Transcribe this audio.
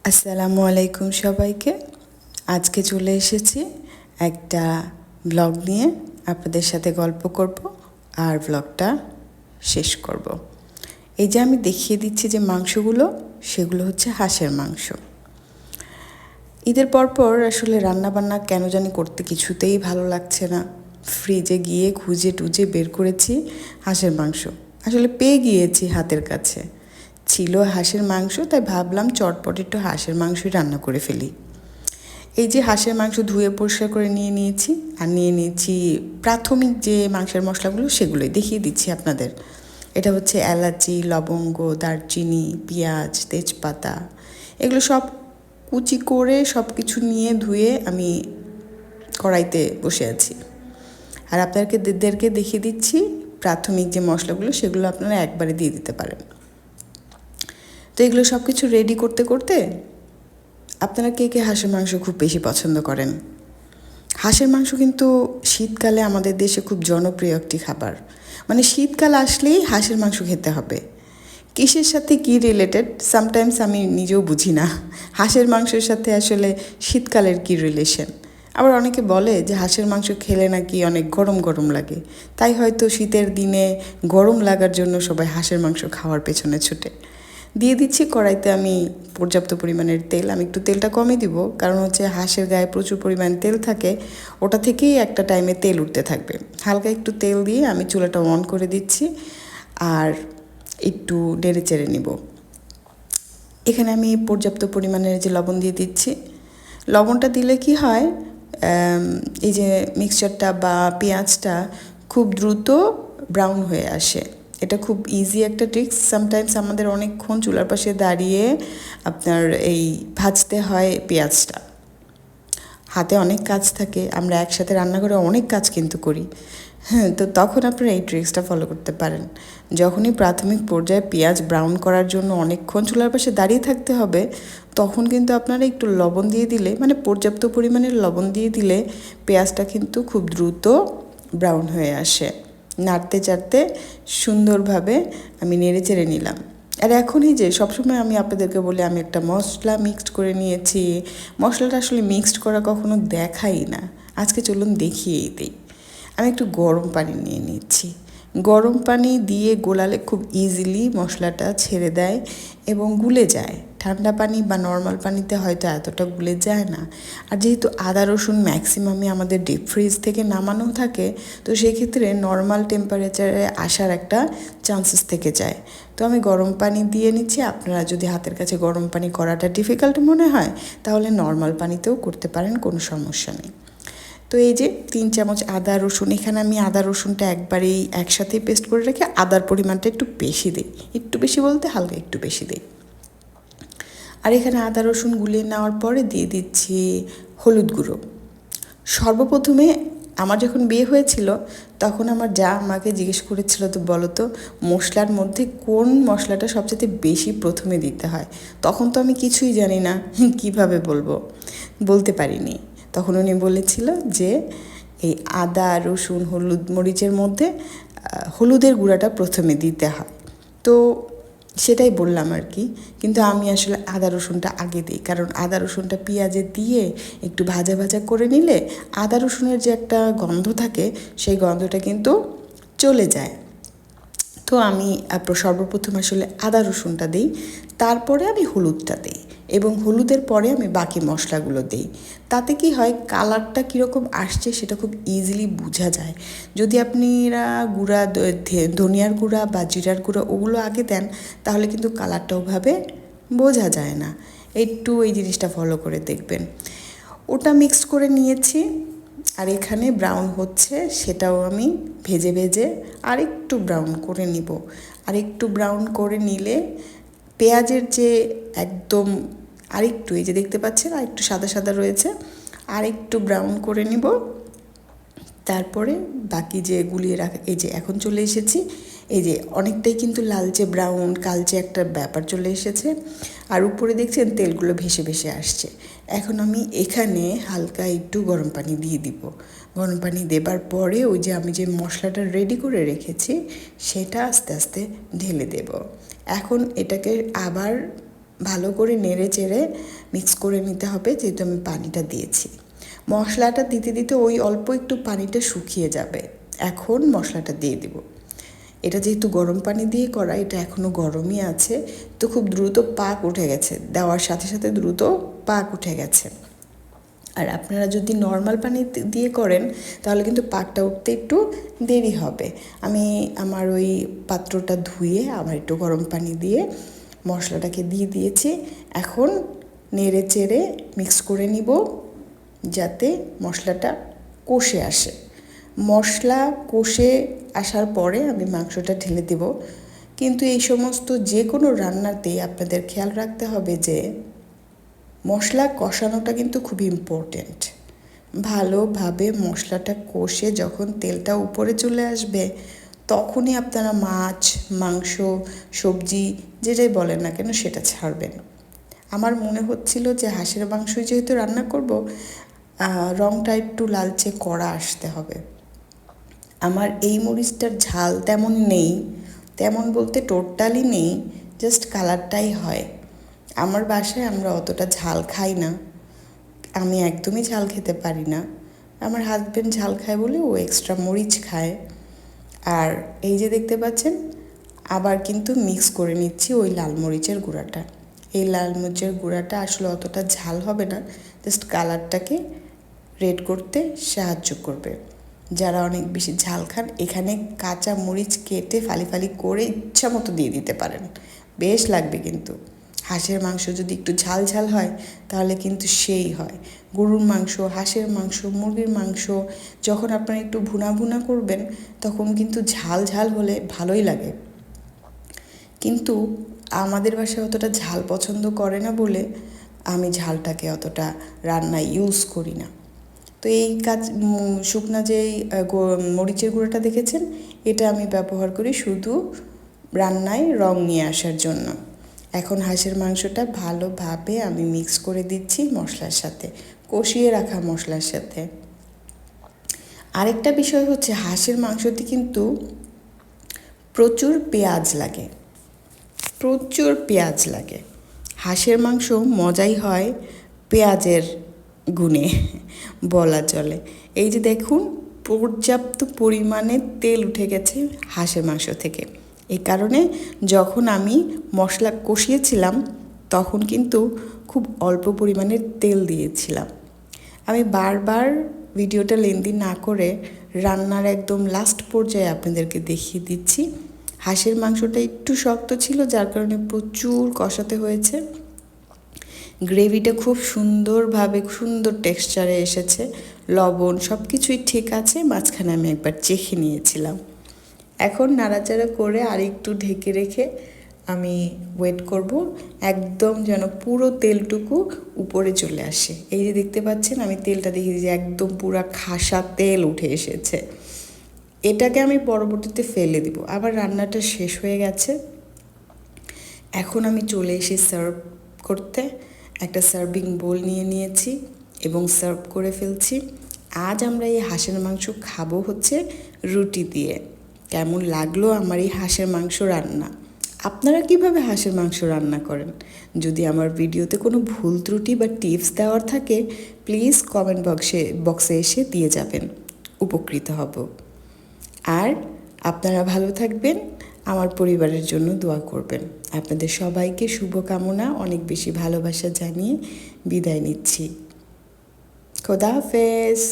আসসালামু আলাইকুম সবাইকে। আজকে চলে এসেছি একটা ব্লগ নিয়ে, আপনাদের সাথে গল্প করব আর ব্লগটা শেষ করব। এই যে আমি দেখিয়ে দিচ্ছি যে মাংসগুলো, সেগুলো হচ্ছে হাঁসের মাংস। ঈদের পরপর আসলে রান্নাবান্না কেন জানি করতে কিছুতেই ভালো লাগছে না। ফ্রিজে গিয়ে খুঁজে টুজে বের করেছি হাঁসের মাংস, আসলে পেয়ে গিয়েছি হাতের কাছে, ছিল হাঁসের মাংস, তাই ভাবলাম চটপট একটু হাঁসের মাংসই রান্না করে ফেলি। এই যে হাঁসের মাংস ধুয়ে পরিষ্কার করে নিয়ে নিয়েছি, আর নিয়ে নিয়েছি প্রাথমিক যে মাংসের মশলাগুলো, সেগুলোই দেখিয়ে দিচ্ছি আপনাদের। এটা হচ্ছে এলাচি, লবঙ্গ, দারচিনি, পেঁয়াজ, তেজপাতা, এগুলো সব কুচি করে সব কিছু নিয়ে ধুয়ে আমি কড়াইতে বসে আছি। আর আপনাদেরকে দেখিয়ে দিচ্ছি প্রাথমিক যে মশলাগুলো, সেগুলো আপনারা একবারে দিয়ে দিতে পারেন। তো এগুলো সব কিছু রেডি করতে করতে আপনারা কে কে হাঁসের মাংস খুব বেশি পছন্দ করেন? হাঁসের মাংস কিন্তু শীতকালে আমাদের দেশে খুব জনপ্রিয় একটি খাবার। মানে শীতকাল আসলেই হাঁসের মাংস খেতে হবে। কিসের সাথে কি রিলেটেড সামটাইমস আমি নিজেও বুঝি না। হাঁসের মাংসের সাথে আসলে শীতকালের কি রিলেশন। আবার অনেকে বলে যে হাঁসের মাংস খেলে নাকি অনেক গরম গরম লাগে, তাই হয়তো শীতের দিনে গরম লাগার জন্য সবাই হাঁসের মাংস খাওয়ার পেছনে ছুটে। দিয়ে দিচ্ছি কড়াইতে আমি পর্যাপ্ত পরিমাণের তেল। আমি একটু তেলটা কমই দিব, কারণ হচ্ছে হাঁসের গায়ে প্রচুর পরিমাণ তেল থাকে, ওটা থেকেই একটা টাইমে তেল উঠতে থাকবে। হালকা একটু তেল দিয়ে আমি চুলাটা অন করে দিচ্ছি আর একটু নেড়ে চেড়ে নিব। এখানে আমি পর্যাপ্ত পরিমাণের যে লবণ দিয়ে দিচ্ছি। লবণটা দিলে কি হয়, এই যে মিক্সচারটা বা পেঁয়াজটা খুব দ্রুত ব্রাউন হয়ে আসে। এটা খুব ইজি একটা ট্রিক্স। সামটাইমস আমাদের অনেকক্ষণ চুলার পাশে দাঁড়িয়ে আপনার এই ভাজতে হয় পেঁয়াজটা। হাতে অনেক কাজ থাকে, আমরা একসাথে রান্না করে অনেক কাজ কিন্তু করি। হ্যাঁ, তো তখন আপনারা এই ট্রিক্সটা ফলো করতে পারেন। যখনই প্রাথমিক পর্যায়ে পেঁয়াজ ব্রাউন করার জন্য অনেকক্ষণ চুলার পাশে দাঁড়িয়ে থাকতে হবে, তখন কিন্তু আপনারা একটু লবণ দিয়ে দিলে, মানে পর্যাপ্ত পরিমাণের লবণ দিয়ে দিলে পেঁয়াজটা কিন্তু খুব দ্রুত ব্রাউন হয়ে আসে। নাড়তে চাড়তে সুন্দরভাবে আমি নেড়ে চেড়ে নিলাম। আর এখনই যে সবসময় আমি আপনাদেরকে বলি আমি একটা মশলা মিক্সড করে নিয়েছি, মশলাটা আসলে মিক্সড করা কখনো দেখাই না। আজকে চলুন দেখিয়েই দিই। আমি একটু গরম পানি নিয়ে নিচ্ছি। গরম পানি দিয়ে গোলালে খুব ইজিলি মশলাটা ছেড়ে দেয় এবং গুলে যায়। ঠান্ডা পানি বা নর্মাল পানিতে হয়তো এতটা গুলে যায় না। আর যেহেতু আদা রসুন ম্যাক্সিমামই আমাদের ডিপ ফ্রিজ থেকে নামানো থাকে, তো সেক্ষেত্রে নর্মাল টেম্পারেচারে আসার একটা চান্সেস থেকে যায়। তো আমি গরম পানি দিয়ে নিচ্ছি। আপনারা যদি হাতের কাছে গরম পানি করাটা ডিফিকাল্ট মনে হয়, তাহলে নর্মাল পানিতেও করতে পারেন, কোনো সমস্যা নেই। তো এই যে 3 চামচ আদা রসুন, এখানে আমি আদা রসুনটা একবারেই একসাথেই পেস্ট করে রেখে আদার পরিমাণটা একটু বেশি দিই। একটু বেশি বলতে হালকা একটু বেশি দিই। আর এখানে আদা রসুন গুলিয়ে নেওয়ার পরে দিয়ে দিচ্ছি হলুদ গুঁড়ো। সর্বপ্রথমে আমার যখন বিয়ে হয়েছিল, তখন আমার যা আমাকে জিজ্ঞেস করেছিল, তো বলো তো মশলার মধ্যে কোন মশলাটা সবচেয়ে বেশি প্রথমে দিতে হয়। তখন তো আমি কিছুই জানি না, কিভাবে বলতে পারিনি। তখন উনি বলেছিল যে এই আদা রসুন হলুদ মরিচের মধ্যে হলুদের গুঁড়াটা প্রথমে দিতে হয়। তো সেটাই বললাম আর কি। কিন্তু আমি আসলে আদা রসুনটা আগে দিই, কারণ আদা রসুনটা পেঁয়াজে দিয়ে একটু ভাজা ভাজা করে নিলে আদা রসুনের যে একটা গন্ধ থাকে, সেই গন্ধটা কিন্তু চলে যায়। তো আমি সর্বপ্রথম আসলে আদা রসুনটা দিই, তারপরে আমি হলুদটা দিই এবং হলুদের পরে আমি বাকি মশলাগুলো দিই। তাতে কি হয়, কালারটা কীরকম আসছে সেটা খুব ইজিলি বোঝা যায়। যদি আপনারা গুঁড়া ধনিয়ার গুঁড়া বা জিরার গুঁড়া ওগুলো আগে দেন, তাহলে কিন্তু কালারটা ওভাবে বোঝা যায় না। একটু এই জিনিসটা ফলো করে দেখবেন। ওটা মিক্সড করে নিয়েছি, আর এখানে ব্রাউন হচ্ছে সেটাও আমি ভেজে ভেজে আরেকটু ব্রাউন করে নিব। আরেকটু ব্রাউন করে নিলে পেঁয়াজের যে একদম আরেকটু, এই যে দেখতে পাচ্ছেন আরেকটু সাদা সাদা রয়েছে, আরেকটু ব্রাউন করে নিব। তারপরে বাকি যে গুলিয়ে রাখা, এই যে এখন চলে এসেছি, এই যে অনেকটাই কিন্তু লালচে ব্রাউন কালচে একটা ব্যাপার চলে এসেছে। আর উপরে দেখছেন তেলগুলো ভেসে ভেসে আসছে। এখন আমি এখানে হালকা একটু গরম পানি দিয়ে দিব। গরম পানি দেবার পরে ওই যে আমি যে মশলাটা রেডি করে রেখেছি, সেটা আস্তে আস্তে ঢেলে দেব। এখন এটাকে আবার ভালো করে নেড়ে চেড়ে মিক্স করে নিতে হবে, যেহেতু আমি পানিটা দিয়েছি। মশলাটা দিতে দিতে ওই অল্প একটু পানিটা শুকিয়ে যাবে। এখন মশলাটা দিয়ে দিব। এটা যেহেতু গরম পানি দিয়ে করা, এটা এখনও গরমই আছে, তো খুব দ্রুত পাক উঠে গেছে, দেওয়ার সাথে সাথে দ্রুত পাক উঠে গেছে। আর আপনারা যদি নর্মাল পানি দিয়ে করেন তাহলে কিন্তু পাকটা উঠতে একটু দেরি হবে। আমি আমার ওই পাত্রটা ধুয়ে আবার একটু গরম পানি দিয়ে মশলাটাকে দিয়ে দিয়েছি। এখন নেড়ে চেড়ে মিক্স করে নিব, যাতে মশলাটা কষে আসে। মশলা কষে আসার পরে আমি মাংসটা ঢেলে দেব। কিন্তু এই সমস্ত যে কোনো রান্নাতেই আপনাদের খেয়াল রাখতে হবে যে মশলা কষানোটা কিন্তু খুব ইম্পর্ট্যান্ট। ভালোভাবে মশলাটা কষে যখন তেলটা উপরে চলে আসবে, তখনই আপনারা মাছ, মাংস, সবজি যেটাই বলেন না কেন সেটা ছাড়বেন। আমার মনে হচ্ছিল যে হাঁসের মাংস যেহেতু রান্না করব, রঙটা একটু লালচে কড়া আসতে হবে। আমার এই মরিচটার ঝাল তেমন নেই, তেমন বলতে টোটালি নেই, জাস্ট কালারটাই হয়। আমার বাসায় আমরা অতটা ঝাল খাই না, আমি একদমই ঝাল খেতে পারি না। আমার হাজব্যান্ড ঝাল খায় বলে ও এক্সট্রা মরিচ খায়। আর এই যে দেখতে পাচ্ছেন, আবার কিন্তু মিক্স করে নিচ্ছি ওই লাল মরিচের গুঁড়াটা। এই লাল মরিচের গুঁড়াটা আসলে অতটা ঝাল হবে না, জাস্ট কালারটাকে রেড করতে সাহায্য করবে। যারা অনেক বেশি ঝাল খান, এখানে কাঁচা মরিচ কেটে ফালি ফালি করে ইচ্ছা মতো দিয়ে দিতে পারেন, বেশ লাগবে। কিন্তু হাঁসের মাংস যদি একটু ঝাল ঝাল হয় তাহলে কিন্তু সেই হয়। গরুর মাংস, হাঁসের মাংস, মুরগির মাংস যখন আপনারা একটু ভুনা ভুনা করবেন তখন কিন্তু ঝাল ঝাল হলে ভালোই লাগে। কিন্তু আমাদের বাসায় অতটা ঝাল পছন্দ করে না বলে আমি ঝালটাকে অতটা রান্নায় ইউজ করি না। তো এই শুকনা যেই মরিচের গুঁড়োটা দেখেছেন, এটা আমি ব্যবহার করি শুধু রান্নায় রং নিয়ে আসার জন্য। এখন হাঁসের মাংসটা ভালোভাবে আমি মিক্স করে দিচ্ছি মশলার সাথে, কষিয়ে রাখা মশলার সাথে। আরেকটা বিষয় হচ্ছে, হাঁসের মাংসতে কিন্তু প্রচুর পেঁয়াজ লাগে, প্রচুর পেঁয়াজ লাগে। হাঁসের মাংস মজাই হয় পেঁয়াজের গুণে বলা চলে। এই যে দেখুন, পর্যাপ্ত পরিমাণে তেল উঠে গেছে হাঁসের মাংস থেকে। এই কারণে যখন আমি মশলা কষিয়েছিলাম তখন কিন্তু খুব অল্প পরিমাণের তেল দিয়েছিলাম। আমি বারবার ভিডিওটা লেন্দি না করে রান্নার একদম লাস্ট পর্যায়ে আপনাদেরকে দেখিয়ে দিচ্ছি। হাঁসের মাংসটা একটু শক্ত ছিল, যার কারণে প্রচুর কষাতে হয়েছে। গ্রেভিটা খুব সুন্দরভাবে সুন্দর টেক্সচারে এসেছে, লবণ সব কিছুই ঠিক আছে। মাঝখানে আমি একবার চেখে নিয়েছিলাম। এখন নাড়াচাড়া করে আর একটু ঢেকে রেখে আমি ওয়েট করব একদম যেন পুরো তেলটুকু উপরে চলে আসে। এই যে দেখতে পাচ্ছেন, আমি তেলটা দেখি যে একদম পুরো খাসা তেল উঠে এসেছে। এটাকে আমি পরবর্তীতে ফেলে দিব। আবার রান্নাটা শেষ হয়ে গেছে। এখন আমি চলে এসে সার্ভ করতে একটা সার্ভিং বোল নিয়ে নিয়েছি এবং সার্ভ করে ফেলছি। আজ আমরা এই হাঁসের মাংস খাবো হচ্ছে রুটি দিয়ে। কেমন লাগলো আমার এই হাঁসের মাংস রান্না? আপনারা কিভাবে হাঁসের মাংস রান্না করেন? যদি আমার ভিডিওতে কোনো ভুল ত্রুটি বা টিপস দেওয়ার থাকে, প্লিজ কমেন্ট বক্সে এসে দিয়ে যাবেন, উপকৃত হব। আর আপনারা ভালো থাকবেন, আমার পরিবারের জন্য দোয়া করবেন। আপনাদের সবাইকে শুভকামনা, অনেক বেশি ভালোবাসা জানিয়ে বিদায় নিচ্ছি। খোদা হাফেজ।